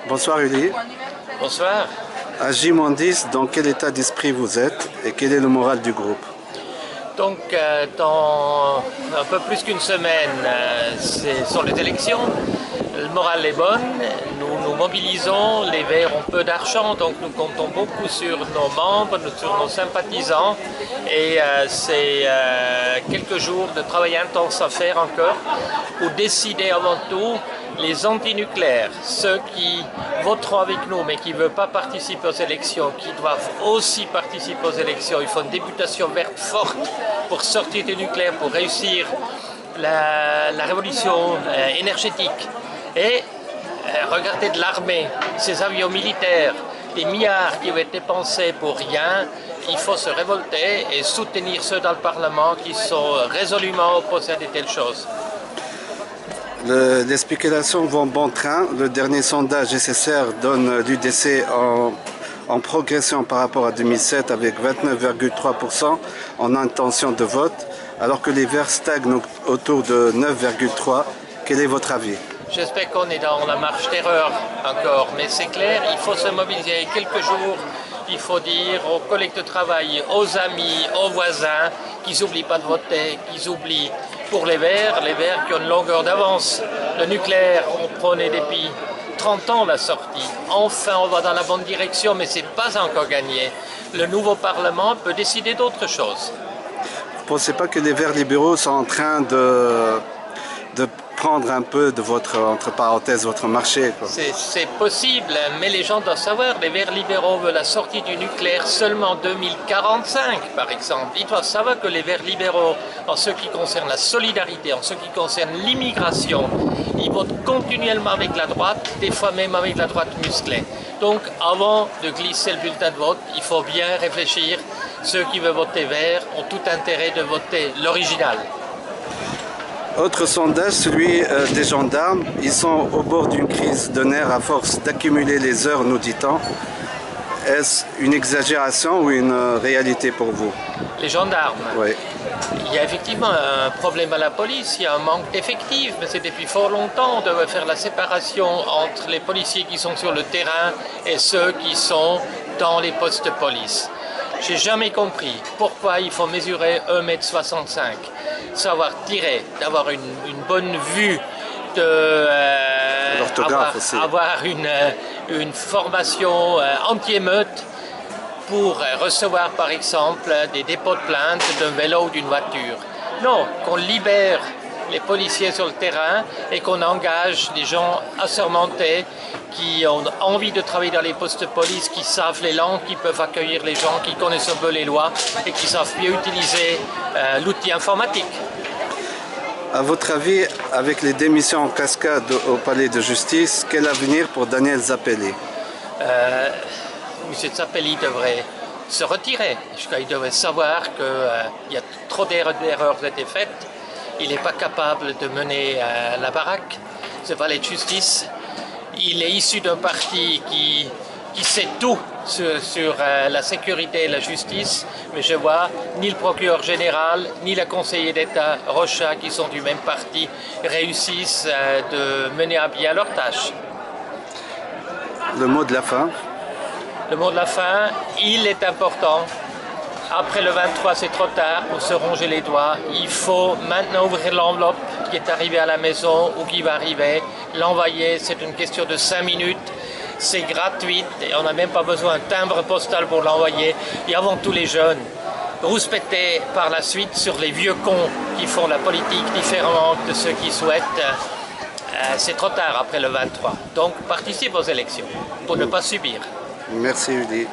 Bonsoir Uli. Bonsoir. À J-10, dans quel état d'esprit vous êtes et quel est le moral du groupe? Donc, dans un peu plus qu'une semaine, ce sont les élections. Le moral est bon. Nous nous mobilisons. Les Verts ont peu d'argent, donc nous comptons beaucoup sur nos membres, sur nos sympathisants. Et c'est quelques jours de travail intense à faire encore pour décider avant tout les antinucléaires, ceux qui voteront avec nous mais qui ne veulent pas participer aux élections, qui doivent aussi participer aux élections. Il faut une députation verte forte pour sortir du nucléaire, pour réussir la révolution énergétique. Et regardez de l'armée, ces avions militaires, des milliards qui ont été dépensés pour rien. Il faut se révolter et soutenir ceux dans le Parlement qui sont résolument opposés à de telles choses. Les spéculations vont bon train. Le dernier sondage SSR donne l'UDC en progression par rapport à 2007 avec 29,3% en intention de vote, alors que les Verts stagnent autour de 9,3%. Quel est votre avis? J'espère qu'on est dans la marche d'erreur encore, mais c'est clair, il faut se mobiliser quelques jours. Il faut dire aux collègues de travail, aux amis, aux voisins, qu'ils n'oublient pas de voter, qu'ils oublient pour les Verts qui ont une longueur d'avance. Le nucléaire, on prônait depuis 30 ans la sortie. Enfin, on va dans la bonne direction, mais ce n'est pas encore gagné. Le nouveau Parlement peut décider d'autre chose. Vous ne pensez pas que les Verts libéraux sont en train de prendre un peu de votre, entre parenthèses, votre marché? C'est possible, mais les gens doivent savoir, les Verts libéraux veulent la sortie du nucléaire seulement en 2045, par exemple. Ils doivent savoir que les Verts libéraux, en ce qui concerne la solidarité, en ce qui concerne l'immigration, ils votent continuellement avec la droite, des fois même avec la droite musclée. Donc, avant de glisser le bulletin de vote, il faut bien réfléchir. Ceux qui veulent voter Vert ont tout intérêt de voter l'original. Autre sondage, celui des gendarmes. Ils sont au bord d'une crise de nerfs à force d'accumuler les heures, nous dit-on. Est-ce une exagération ou une réalité pour vous? Les gendarmes? Oui. Il y a effectivement un problème à la police, il y a un manque d'effectifs, mais c'est depuis fort longtemps. On devrait faire la séparation entre les policiers qui sont sur le terrain et ceux qui sont dans les postes de police. J'ai jamais compris pourquoi il faut mesurer 1,65 m, savoir tirer, d'avoir une bonne vue, avoir une formation anti-émeute pour recevoir par exemple des dépôts de plainte d'un vélo ou d'une voiture. Non, qu'on libère les policiers sur le terrain et qu'on engage des gens assermentés qui ont envie de travailler dans les postes de police, qui savent les langues, qui peuvent accueillir les gens, qui connaissent un peu les lois et qui savent mieux utiliser l'outil informatique. À votre avis, avec les démissions en cascade au palais de justice, quel avenir pour Daniel Zappelli? M. Zappelli devrait se retirer. Il devrait savoir qu'il y a trop d'erreurs qui ont été faites. Il n'est pas capable de mener la baraque, ce palais de justice. Il est issu d'un parti qui sait tout sur la sécurité et la justice, mais je vois ni le procureur général, ni la conseillère d'État Rocha, qui sont du même parti, réussissent de mener à bien leur tâche. Le mot de la fin? Le mot de la fin, il est important. Après le 23, c'est trop tard pour se ronger les doigts. Il faut maintenant ouvrir l'enveloppe qui est arrivée à la maison ou qui va arriver. L'envoyer, c'est une question de 5 minutes. C'est gratuit et on n'a même pas besoin d'un timbre postal pour l'envoyer. Et avant tout les jeunes, rouspéter par la suite sur les vieux cons qui font la politique différemment de ceux qui souhaitent. C'est trop tard après le 23. Donc participe aux élections pour ne pas subir. Merci Uli.